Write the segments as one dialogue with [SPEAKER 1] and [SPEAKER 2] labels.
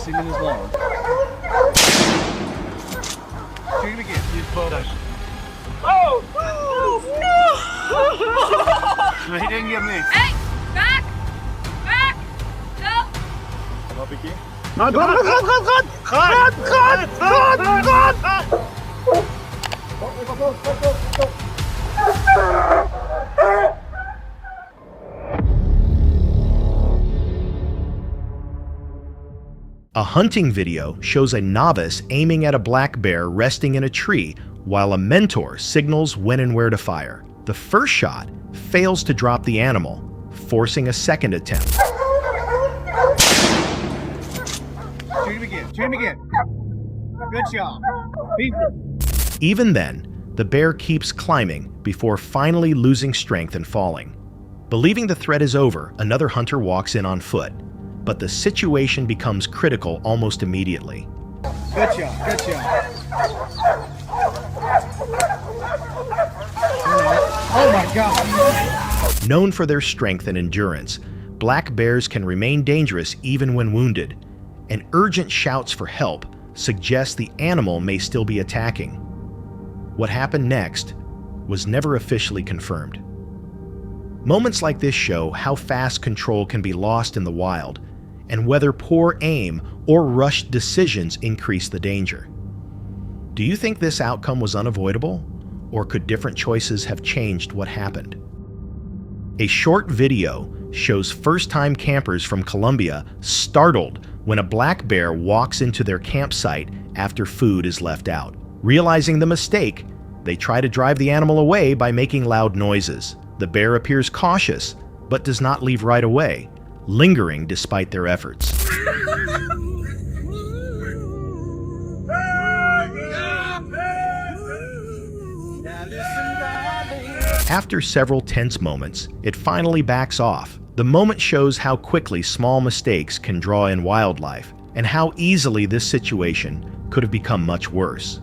[SPEAKER 1] 60 minutes long. Shoot him again. Use both. Oh! No! He didn't get me.
[SPEAKER 2] Hey! Back! Back! No!
[SPEAKER 1] Come up again.
[SPEAKER 3] A hunting video shows a novice aiming at a black bear resting in a tree while a mentor signals when and where to fire. The first shot fails to drop the animal, forcing a second attempt.
[SPEAKER 1] Shoot him again. Shoot him again. Good job.
[SPEAKER 3] Even then, the bear keeps climbing before finally losing strength and falling. Believing the threat is over, another hunter walks in on foot, but the situation becomes critical almost immediately.
[SPEAKER 1] Good job. Good job. Oh my God.
[SPEAKER 3] Known for their strength and endurance, black bears can remain dangerous even when wounded, and urgent shouts for help suggest the animal may still be attacking. What happened next was never officially confirmed. Moments like this show how fast control can be lost in the wild, and whether poor aim or rushed decisions increase the danger. Do you think this outcome was unavoidable, or could different choices have changed what happened? A short video shows first-time campers from Colombia startled when a black bear walks into their campsite after food is left out. Realizing the mistake, they try to drive the animal away by making loud noises. The bear appears cautious, but does not leave right away, lingering despite their efforts. After several tense moments, it finally backs off. The moment shows how quickly small mistakes can draw in wildlife, and how easily this situation could have become much worse.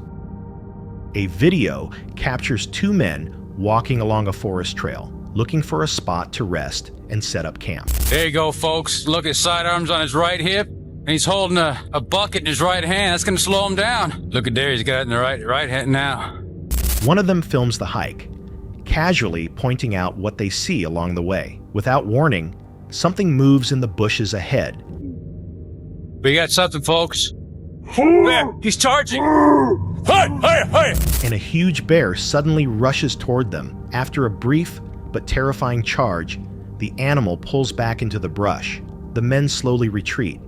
[SPEAKER 3] A video captures two men walking along a forest trail, looking for a spot to rest and set up camp.
[SPEAKER 4] There you go, folks. Look at sidearms on his right hip, and he's holding a bucket in his right hand. That's gonna slow him down. Look at there, he's got it in the right hand now.
[SPEAKER 3] One of them films the hike, casually pointing out what they see along the way. Without warning, something moves in the bushes ahead.
[SPEAKER 4] We got something, folks. There, he's charging. Hey!
[SPEAKER 3] And a huge bear suddenly rushes toward them. After a brief but terrifying charge, the animal pulls back into the brush. The men slowly retreat,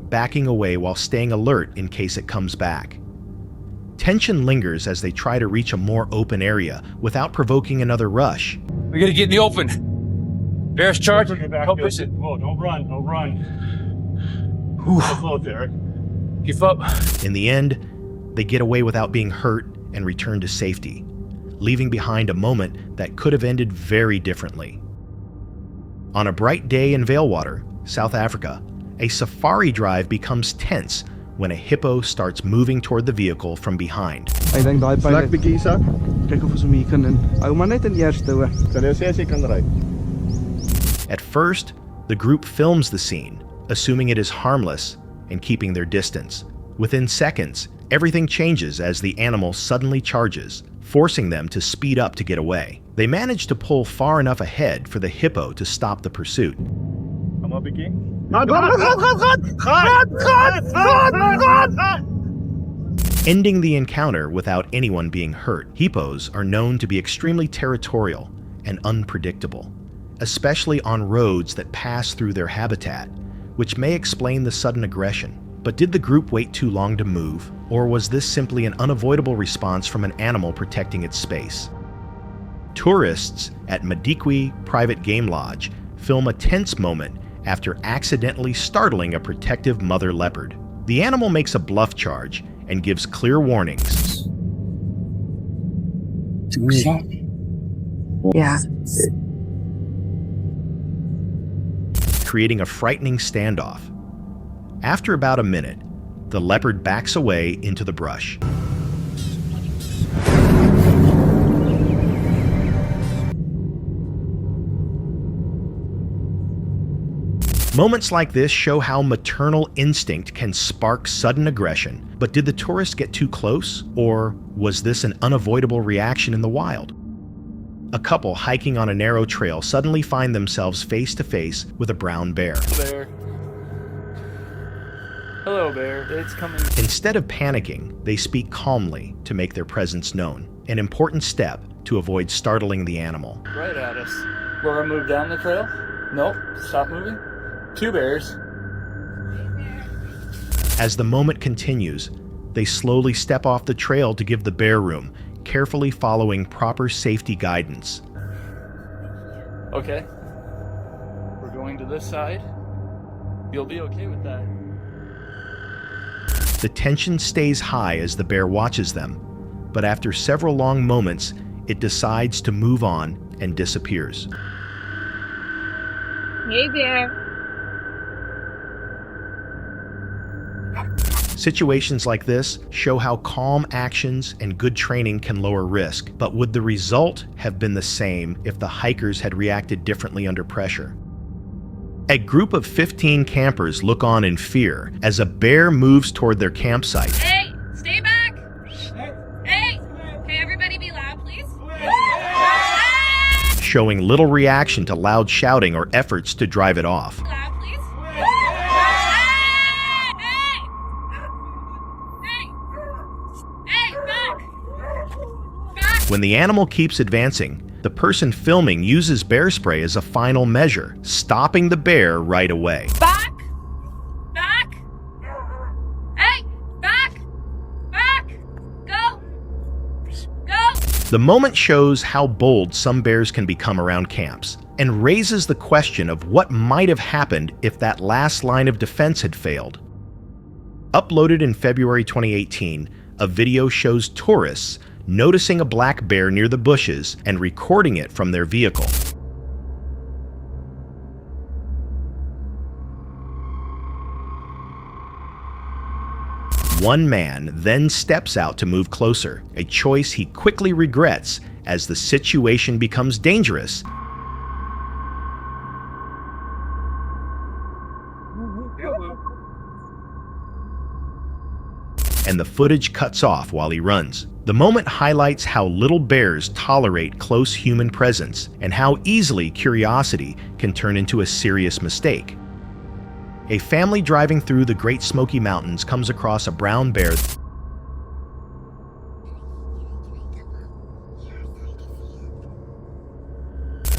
[SPEAKER 3] backing away while staying alert in case it comes back. Tension lingers as they try to reach a more open area without provoking another rush.
[SPEAKER 4] We gotta get in the open. Bear's charging. Help us.
[SPEAKER 1] Whoa, don't run. Don't run. Slow, Derek.
[SPEAKER 4] Give up.
[SPEAKER 3] In the end, they get away without being hurt and return to safety, leaving behind a moment that could have ended very differently. On a bright day in Valewater, South Africa, a safari drive becomes tense when a hippo starts moving toward the vehicle from behind.
[SPEAKER 5] Ek dink daai
[SPEAKER 1] Vlak bietjie, Isak.
[SPEAKER 5] kyk of ons hom hier kan in. Hou maar net in eerste hoor.
[SPEAKER 1] Kan jy sê as jy kan ry?
[SPEAKER 3] At first, the group films the scene, assuming it is harmless and keeping their distance. Within seconds, everything changes as the animal suddenly charges, forcing them to speed up to get away. They manage to pull far enough ahead for the hippo to stop the pursuit.
[SPEAKER 1] Kom op bietjie.
[SPEAKER 3] Ending the encounter without anyone being hurt. Hippos are known to be extremely territorial and unpredictable, especially on roads that pass through their habitat, which may explain the sudden aggression. But did the group wait too long to move, or was this simply an unavoidable response from an animal protecting its space? Tourists at Madikwe Private Game Lodge film a tense moment after accidentally startling a protective mother leopard. The animal makes a bluff charge and gives clear warnings.
[SPEAKER 6] Yeah.
[SPEAKER 3] Creating a frightening standoff. After about a minute, the leopard backs away into the brush. Moments like this show how maternal instinct can spark sudden aggression. But did the tourist get too close, or was this an unavoidable reaction in the wild? A couple hiking on a narrow trail suddenly find themselves face to face with a brown bear.
[SPEAKER 6] Bear. Hello, bear. It's coming.
[SPEAKER 3] Instead of panicking, they speak calmly to make their presence known, an important step to avoid startling the animal.
[SPEAKER 6] Right at us. We're gonna move down the trail? Nope. Stop moving. 2 bears.
[SPEAKER 3] As the moment continues, they slowly step off the trail to give the bear room, carefully following proper safety guidance.
[SPEAKER 6] Okay. We're going to this side. You'll be okay with that.
[SPEAKER 3] The tension stays high as the bear watches them, but after several long moments, it decides to move on and disappears.
[SPEAKER 2] Hey, bear.
[SPEAKER 3] Situations like this show how calm actions and good training can lower risk, but would the result have been the same if the hikers had reacted differently under pressure? A group of 15 campers look on in fear as a bear moves toward their campsite.
[SPEAKER 2] Hey, stay back. Hey, hey, everybody be loud, please.
[SPEAKER 3] Showing little reaction to loud shouting or efforts to drive it off.
[SPEAKER 2] Loud, please. Hey, back.
[SPEAKER 3] When the animal keeps advancing, the person filming uses bear spray as a final measure, stopping the bear right away.
[SPEAKER 2] Back. Hey, back. Go.
[SPEAKER 3] The moment shows how bold some bears can become around camps, and raises the question of what might have happened if that last line of defense had failed. Uploaded in February 2018, a video shows tourists noticing a black bear near the bushes and recording it from their vehicle. One man then steps out to move closer, a choice he quickly regrets as the situation becomes dangerous. And the footage cuts off while he runs. The moment highlights how little bears tolerate close human presence and how easily curiosity can turn into a serious mistake. A family driving through the Great Smoky Mountains comes across a brown bear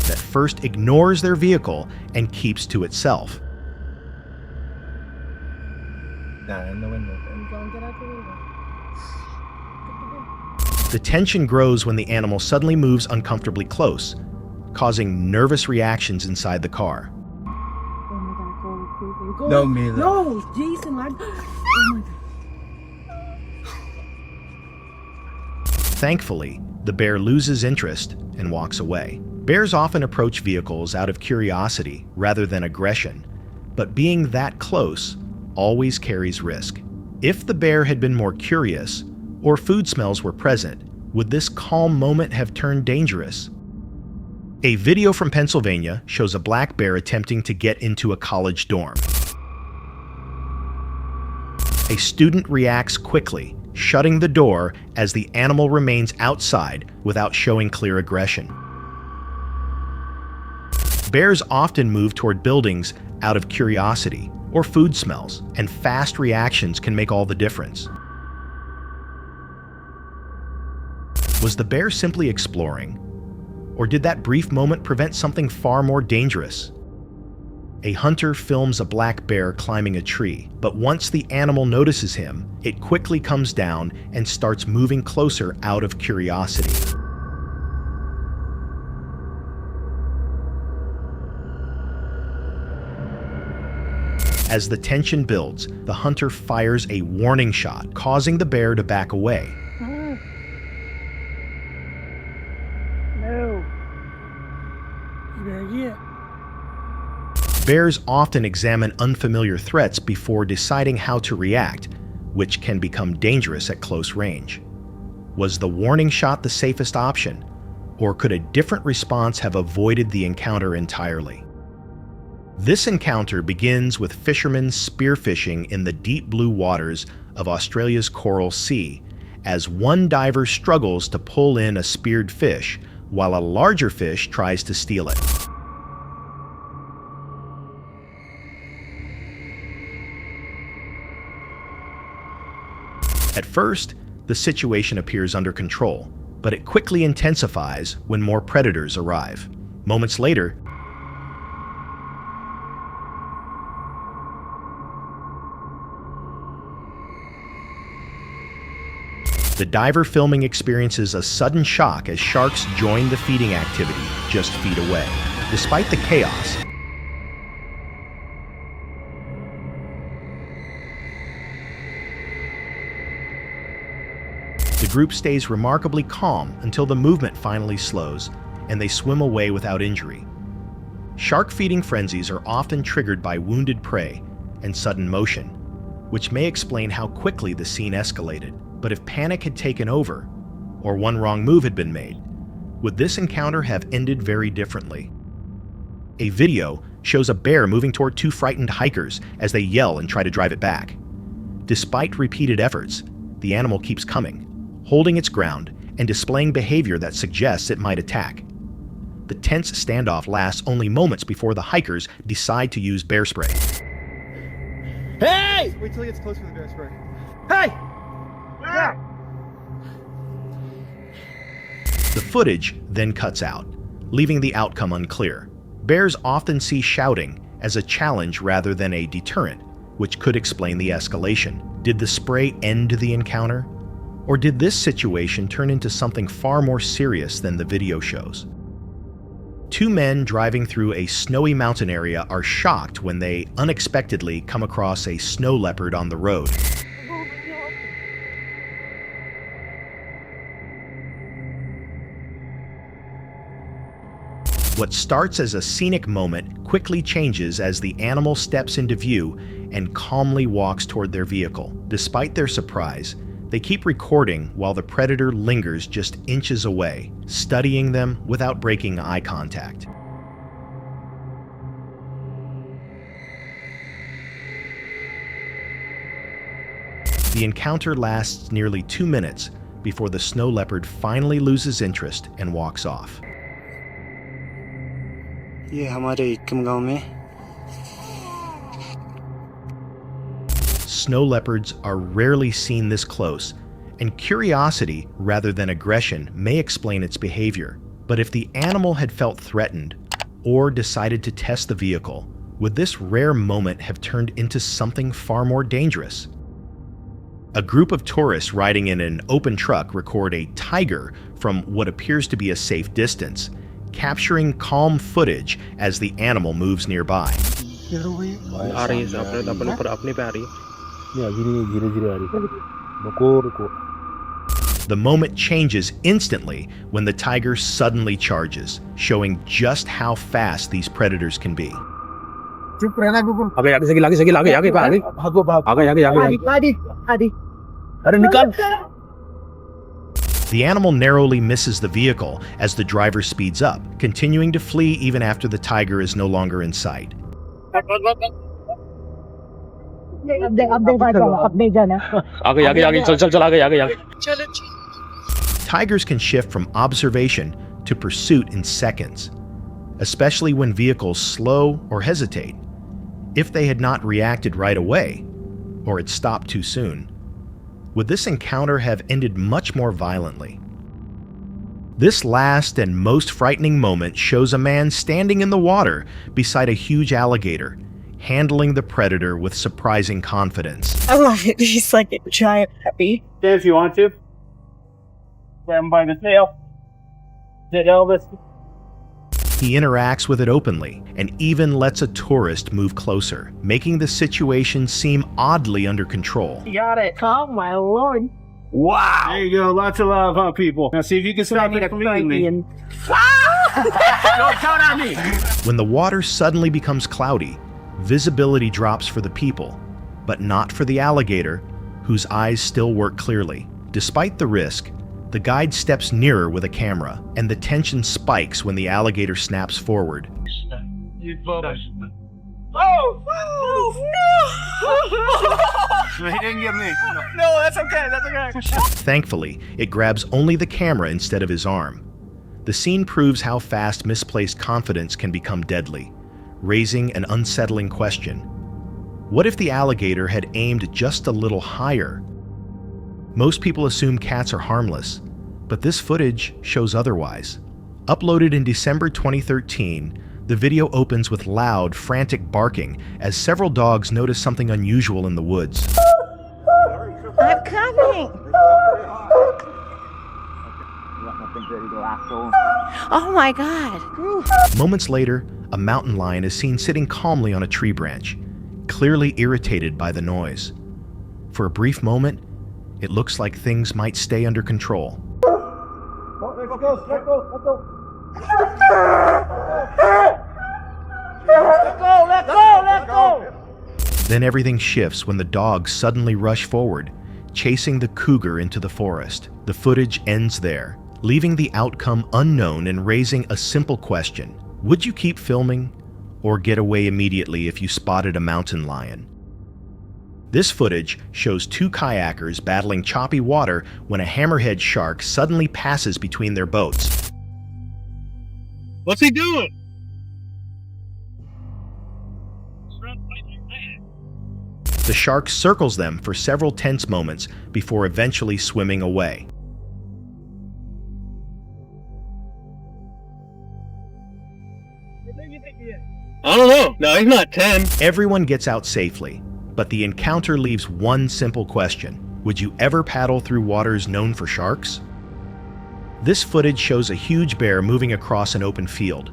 [SPEAKER 3] that first ignores their vehicle and keeps to itself. The tension grows when the animal suddenly moves uncomfortably close, causing nervous reactions inside the car.
[SPEAKER 1] No, Mila.
[SPEAKER 7] No, Jason, oh my God.
[SPEAKER 3] Thankfully, the bear loses interest and walks away. Bears often approach vehicles out of curiosity rather than aggression, but being that close always carries risk. If the bear had been more curious, or food smells were present, would this calm moment have turned dangerous? A video from Pennsylvania shows a black bear attempting to get into a college dorm. A student reacts quickly, shutting the door as the animal remains outside without showing clear aggression. Bears often move toward buildings out of curiosity or food smells, and fast reactions can make all the difference. Was the bear simply exploring? Or did that brief moment prevent something far more dangerous? A hunter films a black bear climbing a tree, but once the animal notices him, it quickly comes down and starts moving closer out of curiosity. As the tension builds, the hunter fires a warning shot, causing the bear to back away.
[SPEAKER 7] No. You better get.
[SPEAKER 3] Bears often examine unfamiliar threats before deciding how to react, which can become dangerous at close range. Was the warning shot the safest option, or could a different response have avoided the encounter entirely? This encounter begins with fishermen spearfishing in the deep blue waters of Australia's Coral Sea, as one diver struggles to pull in a speared fish while a larger fish tries to steal it. At first, the situation appears under control, but it quickly intensifies when more predators arrive. Moments later, the diver filming experiences a sudden shock as sharks join the feeding activity just feet away. Despite the chaos, the group stays remarkably calm until the movement finally slows and they swim away without injury. Shark feeding frenzies are often triggered by wounded prey and sudden motion, which may explain how quickly the scene escalated. But if panic had taken over, or one wrong move had been made, would this encounter have ended very differently? A video shows a bear moving toward two frightened hikers as they yell and try to drive it back. Despite repeated efforts, the animal keeps coming, holding its ground and displaying behavior that suggests it might attack. The tense standoff lasts only moments before the hikers decide to use bear spray.
[SPEAKER 1] Hey! Wait till he gets close with the bear spray. Hey! Yeah.
[SPEAKER 3] The footage then cuts out, leaving the outcome unclear. Bears often see shouting as a challenge rather than a deterrent, which could explain the escalation. Did the spray end the encounter? Or did this situation turn into something far more serious than the video shows? Two men driving through a snowy mountain area are shocked when they unexpectedly come across a snow leopard on the road. What starts as a scenic moment quickly changes as the animal steps into view and calmly walks toward their vehicle. Despite their surprise, they keep recording while the predator lingers just inches away, studying them without breaking eye contact. The encounter lasts nearly 2 minutes before the snow leopard finally loses interest and walks off.
[SPEAKER 5] ये हमारे गांव में
[SPEAKER 3] Snow leopards are rarely seen this close, and curiosity rather than aggression may explain its behavior. But if the animal had felt threatened or decided to test the vehicle, would this rare moment have turned into something far more dangerous? A group of tourists riding in an open truck record a tiger from what appears to be a safe distance, capturing calm footage as the animal moves nearby. The moment changes instantly when the tiger suddenly charges, showing just how fast these predators can be. The animal narrowly misses the vehicle as the driver speeds up, continuing to flee even after the tiger is no longer in sight. Tigers can shift from observation to pursuit in seconds, especially when vehicles slow or hesitate. If they had not reacted right away, or had stopped too soon, would this encounter have ended much more violently? This last and most frightening moment shows a man standing in the water beside a huge alligator, handling the predator with surprising confidence.
[SPEAKER 7] I love it. He's like a giant puppy.
[SPEAKER 6] If you want to. Grab him by the tail. Did Elvis?
[SPEAKER 3] He interacts with it openly and even lets a tourist move closer, making the situation seem oddly under control.
[SPEAKER 7] You got it. Oh my lord.
[SPEAKER 6] Wow! There you go. Lots of love, huh, people? Now see if you can stop it from eating me. Don't count on me!
[SPEAKER 3] When the water suddenly becomes cloudy, visibility drops for the people, but not for the alligator, whose eyes still work clearly. Despite the risk, the guide steps nearer with a camera, and the tension spikes when the alligator snaps forward.
[SPEAKER 1] He didn't get me.
[SPEAKER 6] No, that's okay. That's okay.
[SPEAKER 3] Thankfully, it grabs only the camera instead of his arm. The scene proves how fast misplaced confidence can become deadly, raising an unsettling question. What if the alligator had aimed just a little higher? Most people assume cats are harmless, but this footage shows otherwise. Uploaded in December 2013, the video opens with loud, frantic barking as several dogs notice something unusual in the woods.
[SPEAKER 7] I'm coming. Oh my God.
[SPEAKER 3] Moments later, a mountain lion is seen sitting calmly on a tree branch, clearly irritated by the noise. For a brief moment, it looks like things might stay under control.
[SPEAKER 6] Let go.
[SPEAKER 3] Then everything shifts when the dogs suddenly rush forward, chasing the cougar into the forest. The footage ends there, leaving the outcome unknown and raising a simple question. Would you keep filming or get away immediately if you spotted a mountain lion? This footage shows two kayakers battling choppy water when a hammerhead shark suddenly passes between their boats.
[SPEAKER 1] What's he doing?
[SPEAKER 3] The shark circles them for several tense moments before eventually swimming away.
[SPEAKER 1] I don't know. No, he's not 10.
[SPEAKER 3] Everyone gets out safely, but the encounter leaves one simple question. Would you ever paddle through waters known for sharks? This footage shows a huge bear moving across an open field,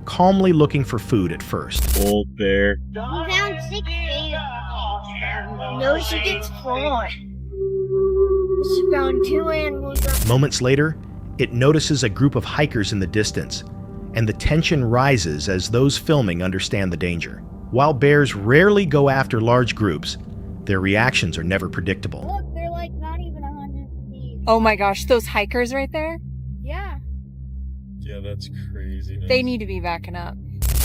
[SPEAKER 3] calmly looking for food at first.
[SPEAKER 1] Old bear.
[SPEAKER 7] Found 6 eggs. No, she gets 4. She found 2 animals.
[SPEAKER 3] Moments later, it notices a group of hikers in the distance, and the tension rises as those filming understand the danger. While bears rarely go after large groups, their reactions are never predictable.
[SPEAKER 7] Look, they're like not even 100 feet.
[SPEAKER 2] Oh my gosh, those hikers right there?
[SPEAKER 7] Yeah.
[SPEAKER 1] Yeah, that's crazy.
[SPEAKER 2] They need to be backing up.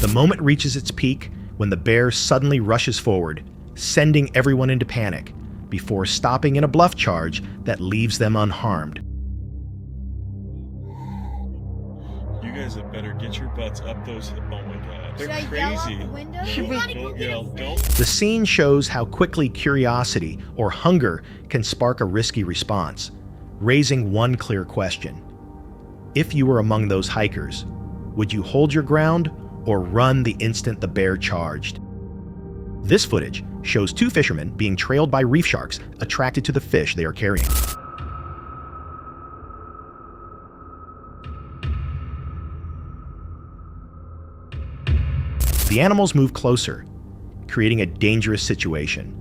[SPEAKER 3] The moment reaches its peak when the bear suddenly rushes forward, sending everyone into panic, before stopping in a bluff charge that leaves them unharmed.
[SPEAKER 8] You guys had better get your butts up those. Oh my god. They're
[SPEAKER 7] Should I yell out
[SPEAKER 8] crazy.
[SPEAKER 7] the window?
[SPEAKER 8] Don't yell. Don't.
[SPEAKER 3] The scene shows how quickly curiosity or hunger can spark a risky response, raising one clear question. If you were among those hikers, would you hold your ground or run the instant the bear charged? This footage shows 2 fishermen being trailed by reef sharks attracted to the fish they are carrying. The animals move closer, creating a dangerous situation.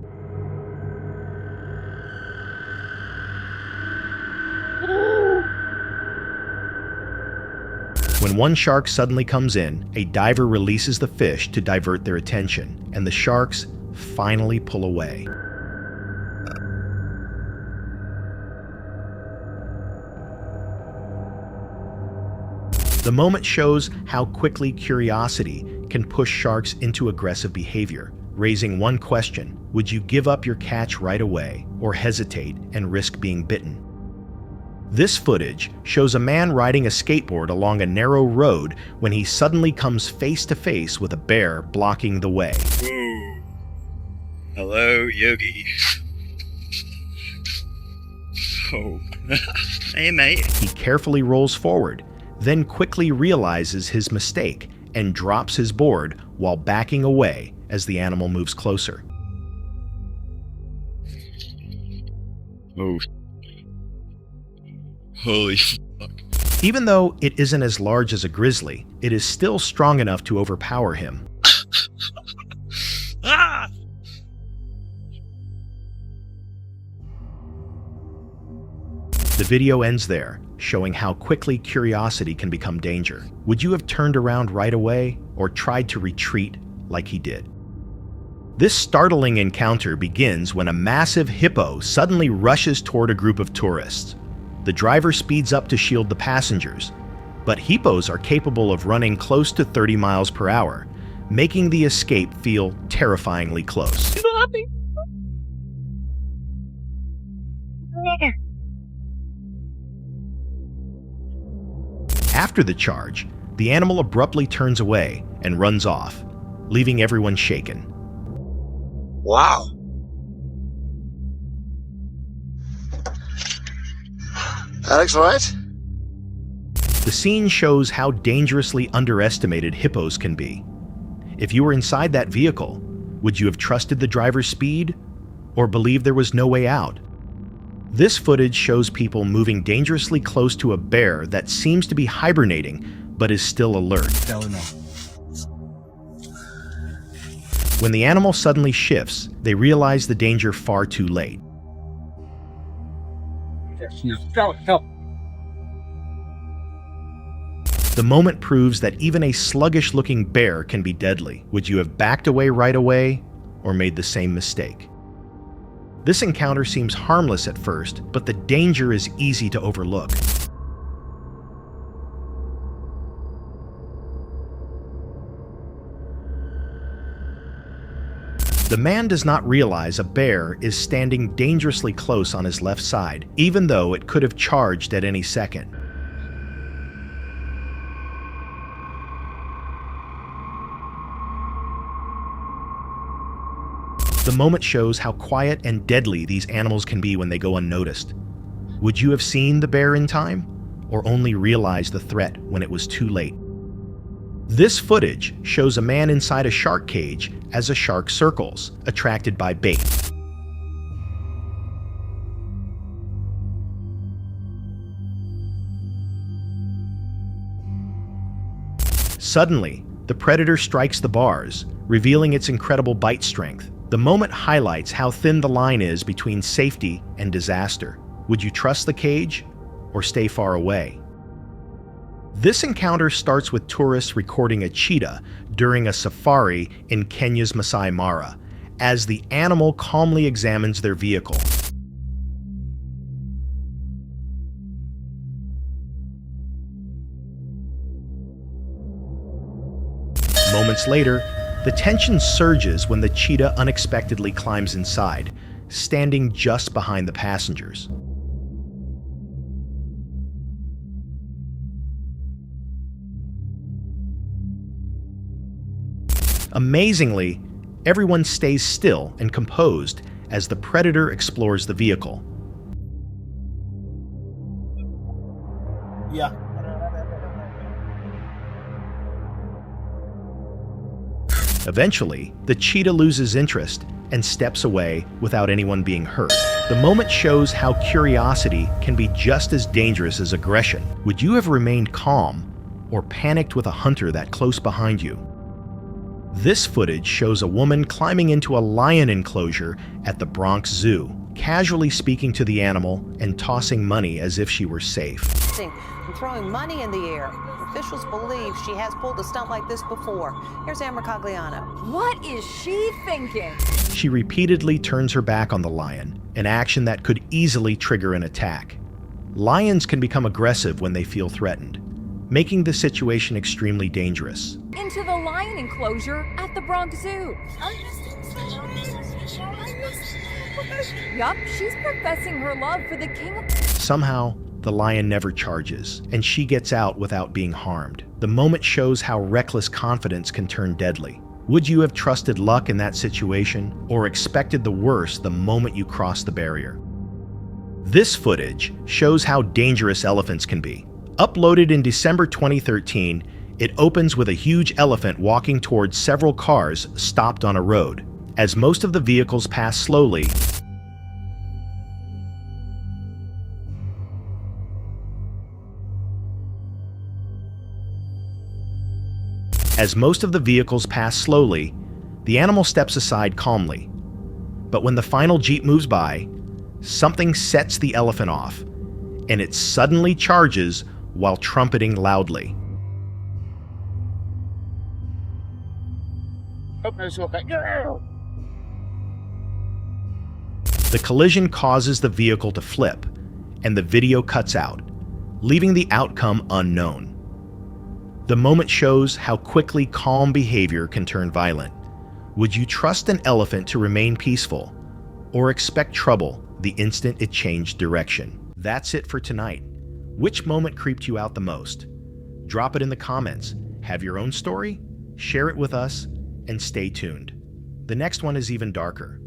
[SPEAKER 3] When one shark suddenly comes in, a diver releases the fish to divert their attention, and the sharks finally pull away. The moment shows how quickly curiosity can push sharks into aggressive behavior, raising one question: would you give up your catch right away or hesitate and risk being bitten? This footage shows a man riding a skateboard along a narrow road when he suddenly comes face to face with a bear blocking the way.
[SPEAKER 8] Ooh. Hello, Yogi. Oh. Hey, mate.
[SPEAKER 3] He carefully rolls forward, then quickly realizes his mistake and drops his board while backing away as the animal moves closer.
[SPEAKER 8] Oh. Holy fuck.
[SPEAKER 3] Even though it isn't as large as a grizzly, it is still strong enough to overpower him.
[SPEAKER 8] Ah!
[SPEAKER 3] The video ends there, showing how quickly curiosity can become danger. Would you have turned around right away or tried to retreat like he did? This startling encounter begins when a massive hippo suddenly rushes toward a group of tourists. The driver speeds up to shield the passengers, but hippos are capable of running close to 30 miles per hour, making the escape feel terrifyingly close. After the charge, the animal abruptly turns away and runs off, leaving everyone shaken.
[SPEAKER 9] Wow. Alex, all right?
[SPEAKER 3] The scene shows how dangerously underestimated hippos can be. If you were inside that vehicle, would you have trusted the driver's speed or believed there was no way out? This footage shows people moving dangerously close to a bear that seems to be hibernating but is still alert. When the animal suddenly shifts, they realize the danger far too late.
[SPEAKER 1] Help.
[SPEAKER 3] The moment proves that even a sluggish-looking bear can be deadly. Would you have backed away right away or made the same mistake? This encounter seems harmless at first, but the danger is easy to overlook. The man does not realize a bear is standing dangerously close on his left side, even though it could have charged at any second. The moment shows how quiet and deadly these animals can be when they go unnoticed. Would you have seen the bear in time, or only realized the threat when it was too late? This footage shows a man inside a shark cage as a shark circles, attracted by bait. Suddenly, the predator strikes the bars, revealing its incredible bite strength. The moment highlights how thin the line is between safety and disaster. Would you trust the cage or stay far away? This encounter starts with tourists recording a cheetah during a safari in Kenya's Masai Mara, as the animal calmly examines their vehicle. Moments later, the tension surges when the cheetah unexpectedly climbs inside, standing just behind the passengers. Amazingly, everyone stays still and composed as the predator explores the vehicle.
[SPEAKER 1] Yeah.
[SPEAKER 3] Eventually, the cheetah loses interest and steps away without anyone being hurt. The moment shows how curiosity can be just as dangerous as aggression. Would you have remained calm or panicked with a hunter that close behind you? This footage shows a woman climbing into a lion enclosure at the Bronx Zoo, casually speaking to the animal and tossing money as if she were safe.
[SPEAKER 10] And throwing money in the air. Officials believe she has pulled a stunt like this before. Here's Amber Cagliano.
[SPEAKER 2] What is she thinking?
[SPEAKER 3] She repeatedly turns her back on the lion, an action that could easily trigger an attack. Lions can become aggressive when they feel threatened, making the situation extremely dangerous.
[SPEAKER 2] Into the lion enclosure at the Bronx Zoo. Yup, she's professing her love for the king of...
[SPEAKER 3] Somehow, the lion never charges, and she gets out without being harmed. The moment shows how reckless confidence can turn deadly. Would you have trusted luck in that situation, or expected the worst the moment you crossed the barrier? This footage shows how dangerous elephants can be. Uploaded in December 2013, it opens with a huge elephant walking towards several cars stopped on a road. As most of the vehicles pass slowly, the animal steps aside calmly. But when the final Jeep moves by, something sets the elephant off, and it suddenly charges while trumpeting loudly. The collision causes the vehicle to flip, and the video cuts out, leaving the outcome unknown. The moment shows how quickly calm behavior can turn violent. Would you trust an elephant to remain peaceful, or expect trouble the instant it changed direction? That's it for tonight. Which moment creeped you out the most? Drop it in the comments. Have your own story? Share it with us, and stay tuned. The next one is even darker.